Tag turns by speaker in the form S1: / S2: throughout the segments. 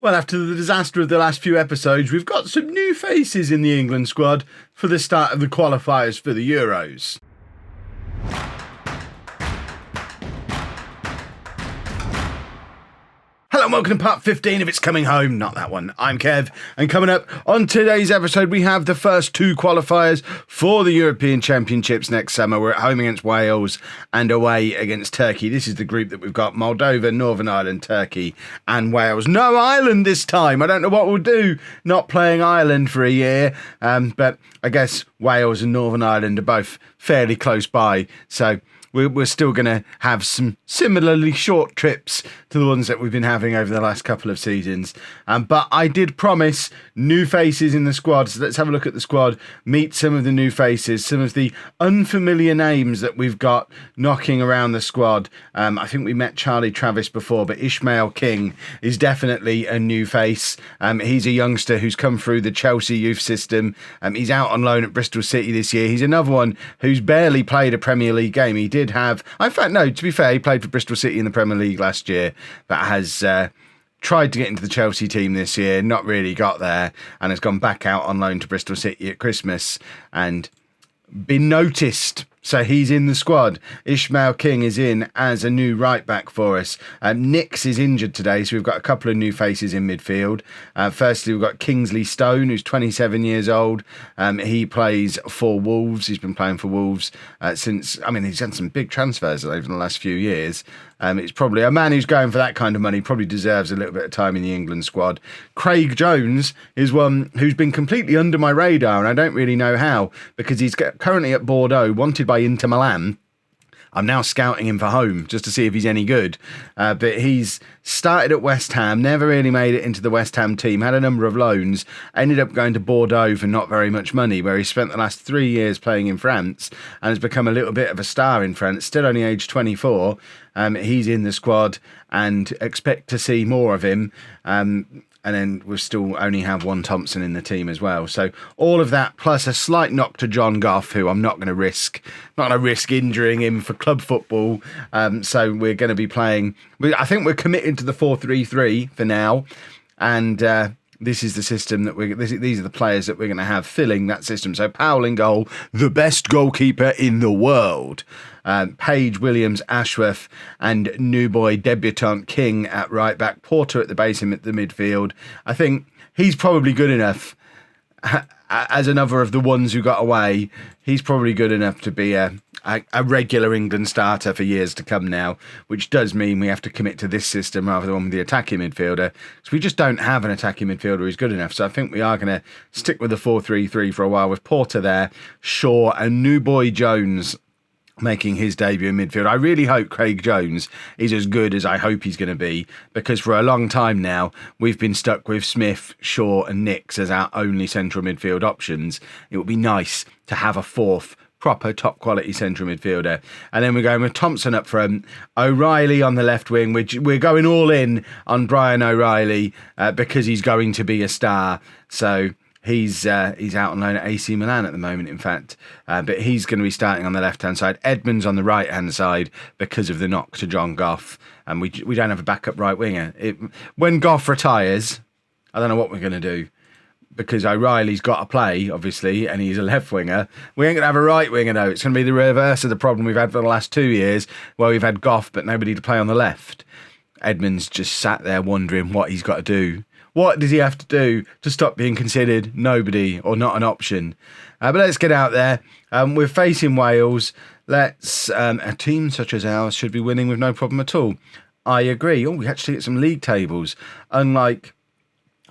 S1: Well, after the disaster of the last few episodes, we've got some new faces in the England squad for the start of the qualifiers for the Euros. Hello and welcome to part 15 of It's Coming Home. Not that one. I'm Kev, and coming up on today's episode, we have the first two qualifiers for the European Championships next summer. We're at home against Wales and away against Turkey. This is the group that we've got: Moldova, Northern Ireland, Turkey and Wales. No Ireland this time. I don't know what we'll do not playing Ireland for a year, but I guess Wales and Northern Ireland are both fairly close by, so we're still going to have some similarly short trips to the ones that we've been having over the last couple of seasons. But I did promise new faces in the squad. So let's have a look at the squad, meet some of the new faces, some of the unfamiliar names that we've got knocking around the squad. I think we met Charlie Travis before, but Ishmael King is definitely a new face. He's a youngster who's come through the Chelsea youth system. He's out on loan at Bristol City this year. He's another one who's barely played a Premier League game. He did have, in fact, no, to be fair, he played for Bristol City in the Premier League last year, but has tried to get into the Chelsea team this year, not really got there, and has gone back out on loan to Bristol City at Christmas and been noticed. So he's in the squad. Ishmael King is in as a new right back for us. Nix is injured today, so we've got a couple of new faces in midfield. Firstly, we've got Kingsley Stone, who's 27 years old. He plays for Wolves. He's been playing for Wolves since, he's had some big transfers over the last few years. It's probably a man who's going for that kind of money, probably deserves a little bit of time in the England squad. Craig Jones is one who's been completely under my radar, and I don't really know how, because he's currently at Bordeaux, wanted by Inter Milan. I'm now scouting him for home just to see if he's any good. But he's started at West Ham, never really made it into the West Ham team, had a number of loans, ended up going to Bordeaux for not very much money, where he spent the last 3 years playing in France and has become a little bit of a star in France, still only aged 24. He's in the squad and expect to see more of him. And then we'll still only have one Thompson in the team as well. So all of that, plus a slight knock to John Goff, who I'm not going to risk injuring him for club football. So we're going to be playing. I think we're committed to the 4-3-3 for now, and this is the system that these are the players that we're going to have filling that system. So Powell in goal, the best goalkeeper in the world. Page, Williams, Ashworth and new boy debutant King at right back. Porter at the base in the midfield. I think he's probably good enough as another of the ones who got away. He's probably good enough to be a regular England starter for years to come now, which does mean we have to commit to this system rather than with the attacking midfielder, because we just don't have an attacking midfielder who's good enough. So I think we are going to stick with the 4-3-3 for a while, with Porter there, Shaw and new boy Jones making his debut in midfield. I really hope Craig Jones is as good as I hope he's going to be, because for a long time now we've been stuck with Smith, Shaw and Nix as our only central midfield options. It would be nice to have a fourth proper top quality central midfielder. And then we're going with Thompson up front, O'Reilly on the left wing, which we're going all in on Brian O'Reilly because he's going to be a star. So he's out on loan at AC Milan at the moment, in fact. But he's going to be starting on the left-hand side. Edmonds on the right-hand side because of the knock to John Goff. And we don't have a backup right winger. When Goff retires, I don't know what we're going to do, because O'Reilly's got to play, obviously, and he's a left winger. We ain't going to have a right winger, though. It's going to be the reverse of the problem we've had for the last 2 years, where we've had Goff but nobody to play on the left. Edmonds just sat there wondering what he's got to do. What does he have to do to stop being considered nobody or not an option? But let's get out there. We're facing Wales. A team such as ours should be winning with no problem at all. I agree. Oh, we actually get some league tables, unlike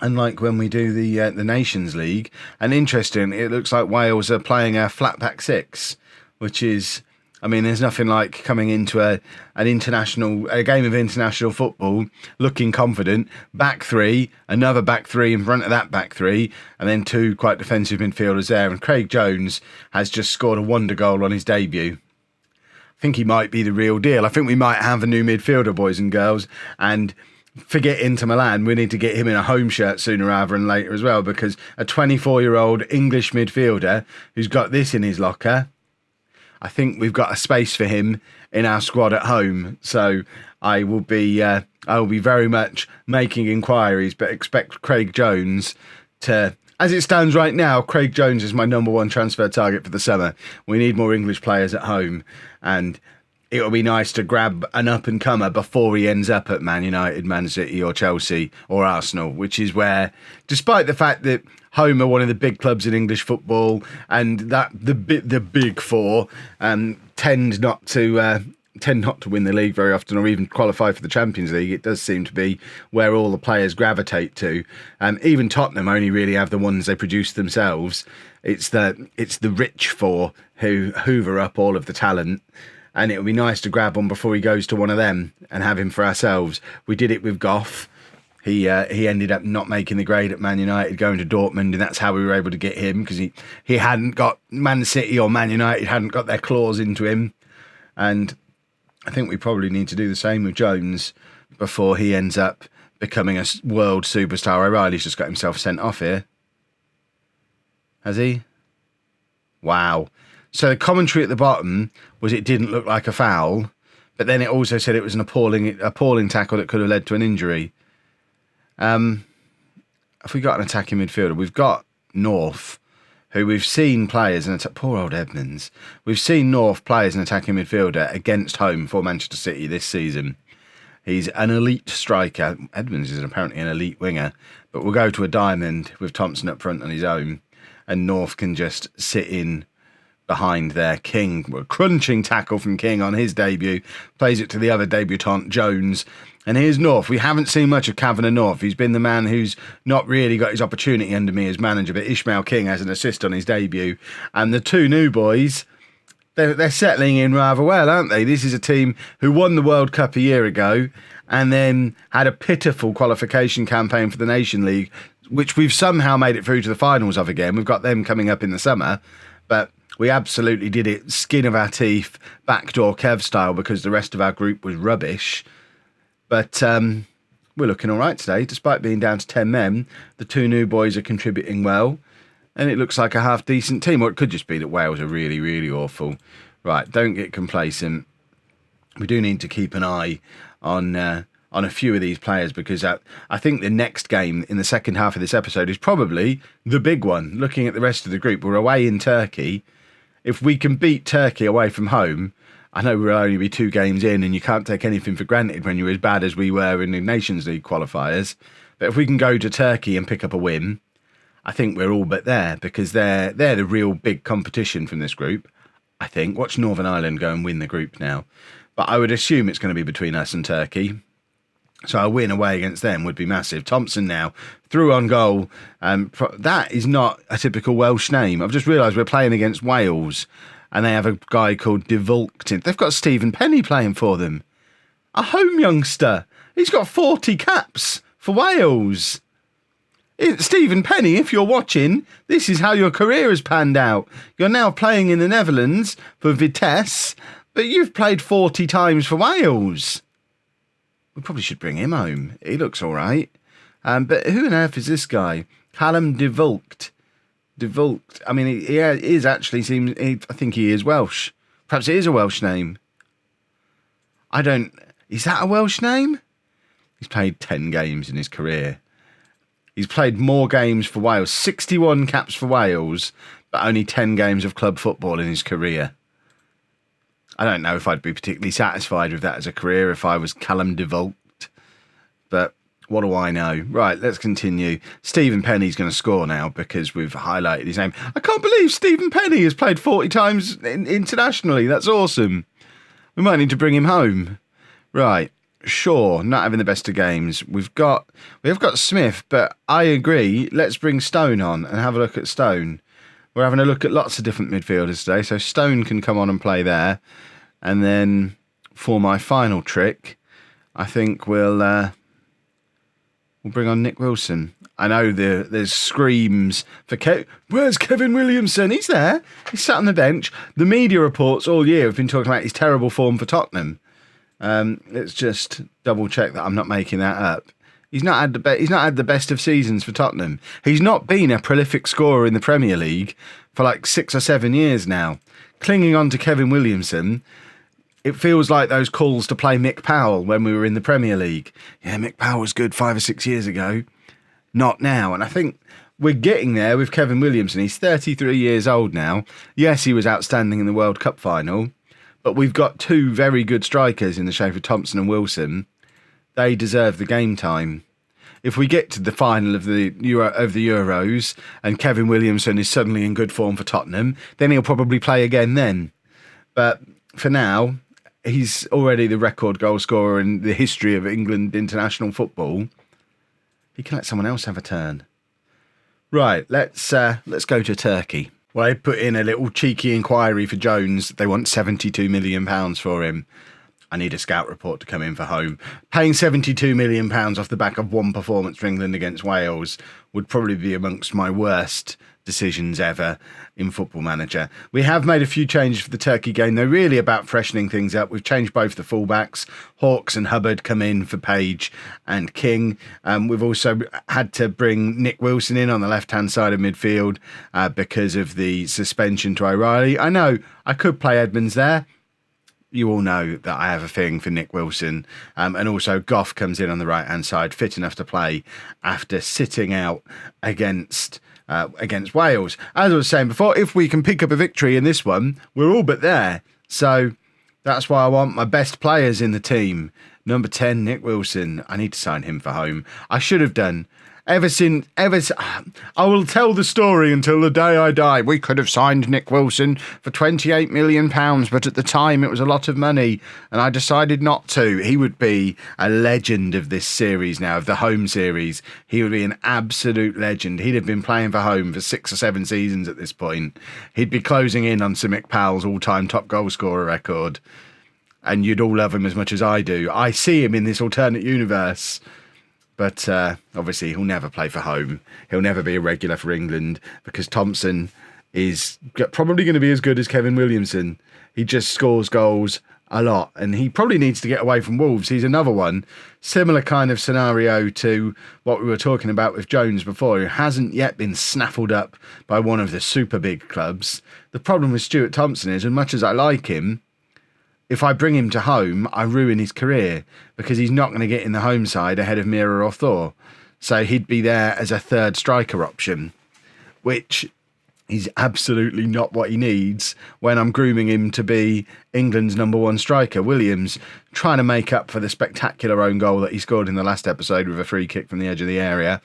S1: when we do the Nations League. And interesting, it looks like Wales are playing a flat back six, which is, there's nothing like coming into a game of international football looking confident. Back three, another back three in front of that back three, and then two quite defensive midfielders there. And Craig Jones has just scored a wonder goal on his debut. I think he might be the real deal. I think we might have a new midfielder, boys and girls, and forget Inter Milan, we need to get him in a home shirt sooner rather than later as well, because a 24-year-old English midfielder who's got this in his locker, I think we've got a space for him in our squad at home. So I will be very much making inquiries, but expect Craig Jones to... As it stands right now, Craig Jones is my number one transfer target for the summer. We need more English players at home, and it would be nice to grab an up-and-comer before he ends up at Man United, Man City or Chelsea or Arsenal, which is where, despite the fact that home are one of the big clubs in English football and that the big four tend not to win the league very often or even qualify for the Champions League, it does seem to be where all the players gravitate to. Even Tottenham only really have the ones they produce themselves. It's the rich four who hoover up all of the talent, and it would be nice to grab one before he goes to one of them and have him for ourselves. We did it with Goff. He ended up not making the grade at Man United, going to Dortmund, and that's how we were able to get him, because he hadn't got Man City or Man United hadn't got their claws into him. And I think we probably need to do the same with Jones before he ends up becoming a world superstar. O'Reilly's just got himself sent off here. Has he? Wow. So the commentary at the bottom was it didn't look like a foul, but then it also said it was an appalling tackle that could have led to an injury. Have we got an attacking midfielder? We've got North, who we've seen play as poor old Edmonds. We've seen North play as an attacking midfielder against home for Manchester City this season. He's an elite striker. Edmonds is apparently an elite winger, but we'll go to a diamond with Thompson up front on his own, and North can just sit in behind there. King, a crunching tackle from King on his debut, plays it to the other debutant, Jones. And here's North. We haven't seen much of Kavanagh North. He's been the man who's not really got his opportunity under me as manager, but Ishmael King has an assist on his debut. And the two new boys, they're settling in rather well, aren't they? This is a team who won the World Cup a year ago and then had a pitiful qualification campaign for the Nation League, which we've somehow made it through to the finals of again. We've got them coming up in the summer, but we absolutely did it skin of our teeth, backdoor Kev style, because the rest of our group was rubbish. But we're looking all right today. Despite being down to 10 men, the two new boys are contributing well, and it looks like a half-decent team. Or it could just be that Wales are really, really awful. Right, don't get complacent. We do need to keep an eye on a few of these players, because I think the next game in the second half of this episode is probably the big one. Looking at the rest of the group, we're away in Turkey. If we can beat Turkey away from home, I know we'll only be 2 games in and you can't take anything for granted when you're as bad as we were in the Nations League qualifiers. But if we can go to Turkey and pick up a win, I think we're all but there, because they're the real big competition from this group, I think. Watch Northern Ireland go and win the group now. But I would assume it's going to be between us and Turkey. So a win away against them would be massive. Thompson now through on goal. That is not a typical Welsh name. I've just realised we're playing against Wales and they have a guy called De Vulktin. They've got Stephen Penny playing for them. A home youngster. He's got 40 caps for Wales. Stephen Penny, if you're watching, this is how your career has panned out. You're now playing in the Netherlands for Vitesse, but you've played 40 times for Wales. We probably should bring him home. He looks all right. But who on earth is this guy? Callum De Vulkt. De Vulkt. I mean, he is actually I think he is Welsh. Perhaps it is a Welsh name. Is that a Welsh name? He's played 10 games in his career. He's played more games for Wales. 61 caps for Wales, but only 10 games of club football in his career. I don't know if I'd be particularly satisfied with that as a career if I was Callum De Vulkt. But what do I know? Right, let's continue. Stephen Penny's going to score now because we've highlighted his name. I can't believe Stephen Penny has played 40 times internationally. That's awesome. We might need to bring him home. Right, Shaw, not having the best of games. We have got Smith, but I agree. Let's bring Stone on and have a look at Stone. We're having a look at lots of different midfielders today, so Stone can come on and play there. And then for my final trick, I think we'll bring on Nick Wilson. I know there's screams for where's Kevin Williamson? He's there. He's sat on the bench. The media reports all year have been talking about his terrible form for Tottenham. Let's just double check that I'm not making that up. He's not had the best of seasons for Tottenham. He's not been a prolific scorer in the Premier League for like 6 or 7 years now. Clinging on to Kevin Williamson, it feels like those calls to play Mick Powell when we were in the Premier League. Yeah, Mick Powell was good 5 or 6 years ago. Not now. And I think we're getting there with Kevin Williamson. He's 33 years old now. Yes, he was outstanding in the World Cup final, but we've got two very good strikers in the shape of Thompson and Wilson. They deserve the game time. If we get to the final of the Euros and Kevin Williamson is suddenly in good form for Tottenham, then he'll probably play again then. But for now, he's already the record goal scorer in the history of England international football. He can let someone else have a turn. Right, let's go to Turkey. Well, I put in a little cheeky inquiry for Jones. They want £72 million for him. I need a scout report to come in for home. Paying £72 million off the back of one performance for England against Wales would probably be amongst my worst decisions ever in Football Manager. We have made a few changes for the Turkey game. They're really about freshening things up. We've changed both the fullbacks. Hawks and Hubbard come in for Page and King. We've also had to bring Nick Wilson in on the left-hand side of midfield because of the suspension to O'Reilly. I know I could play Edmonds there. You all know that I have a thing for Nick Wilson. And also Goff comes in on the right-hand side, fit enough to play after sitting out against Wales. As I was saying before, if we can pick up a victory in this one, we're all but there. So that's why I want my best players in the team. Number 10, Nick Wilson. I need to sign him for home. I should have done. I will tell the story until the day I die. We could have signed Nick Wilson for £28 million, but at the time it was a lot of money, and I decided not to. He would be a legend of this series now, of the home series. He would be an absolute legend. He'd have been playing for home for 6 or 7 seasons at this point. He'd be closing in on Sir Mick Powell's all-time top goal scorer record, and you'd all love him as much as I do. I see him in this alternate universe. But obviously he'll never play for home. He'll never be a regular for England because Thompson is probably going to be as good as Kevin Williamson. He just scores goals a lot and he probably needs to get away from Wolves. He's another one. Similar kind of scenario to what we were talking about with Jones before, who hasn't yet been snaffled up by one of the super big clubs. The problem with Stuart Thompson is, as much as I like him, if I bring him to home, I ruin his career because he's not going to get in the home side ahead of Mira or Thor. So he'd be there as a third striker option, which is absolutely not what he needs when I'm grooming him to be England's number 1 striker. Williams trying to make up for the spectacular own goal that he scored in the last episode with a free kick from the edge of the area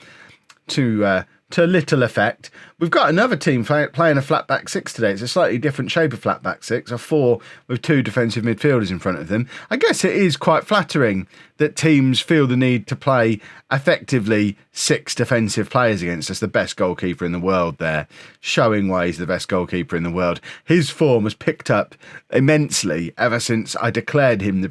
S1: to little effect. We've got another team playing a flat back 6 today. It's a slightly different shape of flat back 6, a 4 with 2 defensive midfielders in front of them. I guess it is quite flattering that teams feel the need to play effectively 6 defensive players against us. The best goalkeeper in the world there, showing why he's the best goalkeeper in the world. His form has picked up immensely ever since I declared him the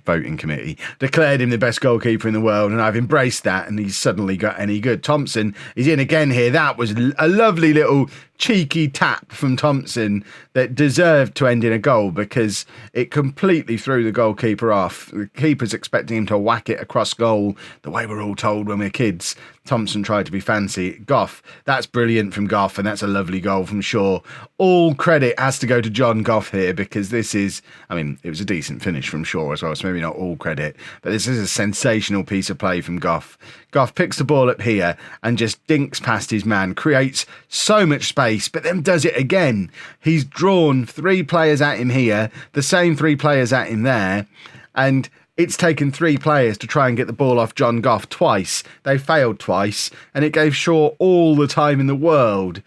S1: voting committee declared him the best goalkeeper in the world, and I've embraced that, and he's suddenly got any good. Thompson is in again here. That was a lovely little cheeky tap from Thompson that deserved to end in a goal because it completely threw the goalkeeper off. The keeper's expecting him to whack it across goal the way we're all told when we're kids. Thompson tried to be fancy. Goff, that's brilliant from Goff, and that's a lovely goal from Shaw. All credit has to go to John Goff here because this is, it was a decent finish from Shaw as well, so maybe not all credit, but this is a sensational piece of play from Goff. Goff picks the ball up here and just dinks past his man, creates so much space, but then does it again. He's drawn 3 players at him here, the same 3 players at him there, and it's taken 3 players to try and get the ball off John Goff twice. They failed twice, and it gave Shaw all the time in the world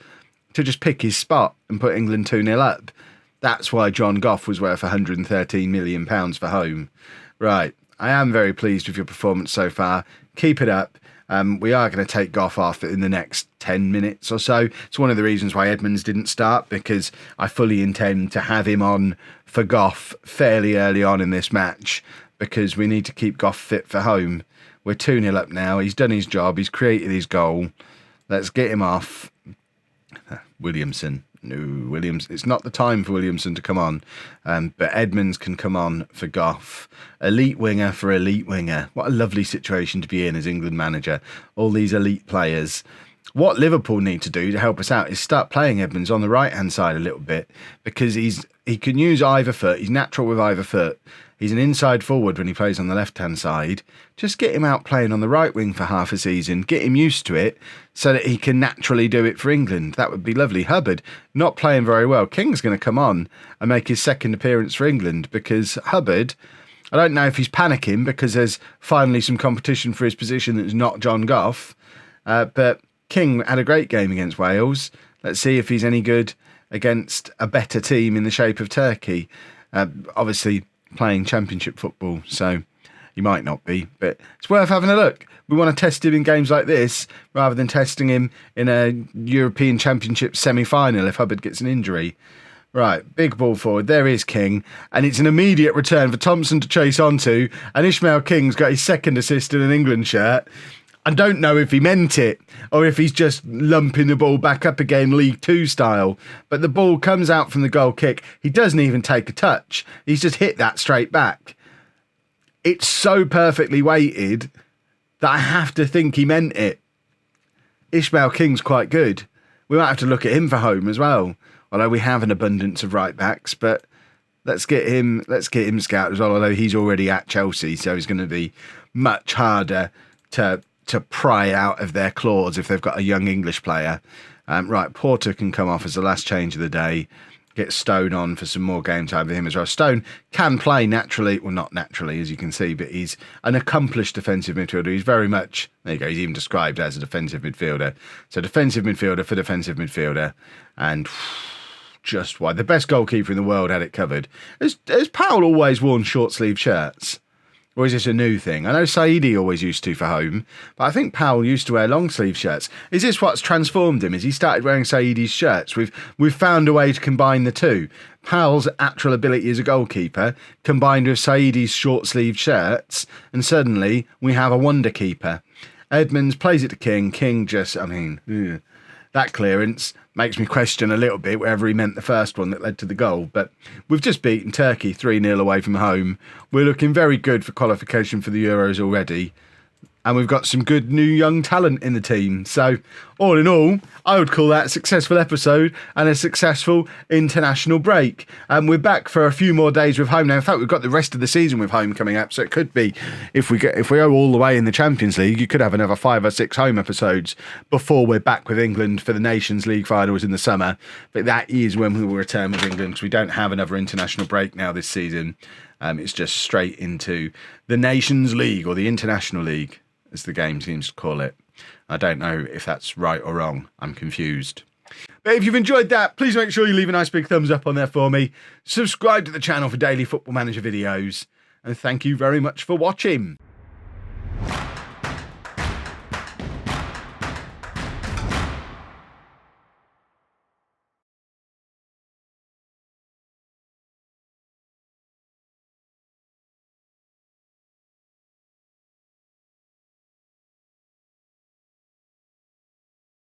S1: to just pick his spot and put England 2-0 up. That's why John Goff was worth £113 million for home. Right, I am very pleased with your performance so far. Keep it up. We are going to take Goff off in the next 10 minutes or so. It's one of the reasons why Edmonds didn't start, because I fully intend to have him on for Goff fairly early on in this match, because we need to keep Goff fit for home. We're 2-0 up now. He's done his job. He's created his goal. Let's get him off. Williamson. No, Williams. It's not the time for Williamson to come on, but Edmonds can come on for Goff. Elite winger for elite winger. What a lovely situation to be in as England manager. All these elite players. What Liverpool need to do to help us out is start playing Edmonds on the right-hand side a little bit, because he can use either foot. He's natural with either foot. He's an inside forward when he plays on the left-hand side. Just get him out playing on the right wing for half a season. Get him used to it so that he can naturally do it for England. That would be lovely. Hubbard, not playing very well. King's going to come on and make his second appearance for England, because Hubbard, I don't know if he's panicking because there's finally some competition for his position that's not John Goff. But King had a great game against Wales. Let's see if he's any good against a better team in the shape of Turkey. Obviously playing championship football, so he might not be, but it's worth having a look. We want to test him in games like this rather than testing him in a European Championship semi-final if Hubbard gets an injury. Right, big ball forward. There is King, and it's an immediate return for Thompson to chase onto, and Ishmael King's got his second assist in an England shirt. I don't know if he meant it or if he's just lumping the ball back up again League Two style, but the ball comes out from the goal kick. He doesn't even take a touch. He's just hit that straight back. It's so perfectly weighted that I have to think he meant it. Ishmael King's quite good. We might have to look at him for home as well, although we have an abundance of right backs, but let's get him scouted as well, although he's already at Chelsea, so he's going to be much harder to pry out of their claws if they've got a young English player. Right, Porter can come off as the last change of the day. Get Stone on for some more game time with him as well. Stone can play naturally, well, not naturally, as you can see, but he's an accomplished defensive midfielder. He's very much, there you go, he's even described as a defensive midfielder. So defensive midfielder for defensive midfielder. And just why. The best goalkeeper in the world had it covered. Has Powell always worn short-sleeve shirts? Or is this a new thing? I know Saidi always used to for home, but I think Powell used to wear long sleeve shirts. Is this what's transformed him? Is he started wearing Saidi's shirts? We've found a way to combine the two. Powell's actual ability as a goalkeeper combined with Saidi's short sleeve shirts, and suddenly we have a wonder keeper. Edmonds plays it to King. King just, that clearance makes me question a little bit whether he meant the first one that led to the goal. But we've just beaten Turkey 3-0 away from home. We're looking very good for qualification for the Euros already. And we've got some good new young talent in the team. So, all in all, I would call that a successful episode and a successful international break. And we're back for a few more days with home now. In fact, we've got the rest of the season with home coming up. So it could be, if we go all the way in the Champions League, you could have another 5 or 6 home episodes before we're back with England for the Nations League finals in the summer. But that is when we will return with England, because we don't have another international break now this season. It's just straight into the Nations League, or the International League, as the game seems to call it. I don't know if that's right or wrong. I'm confused. But if you've enjoyed that, please make sure you leave a nice big thumbs up on there for me. Subscribe to the channel for daily Football Manager videos. And thank you very much for watching.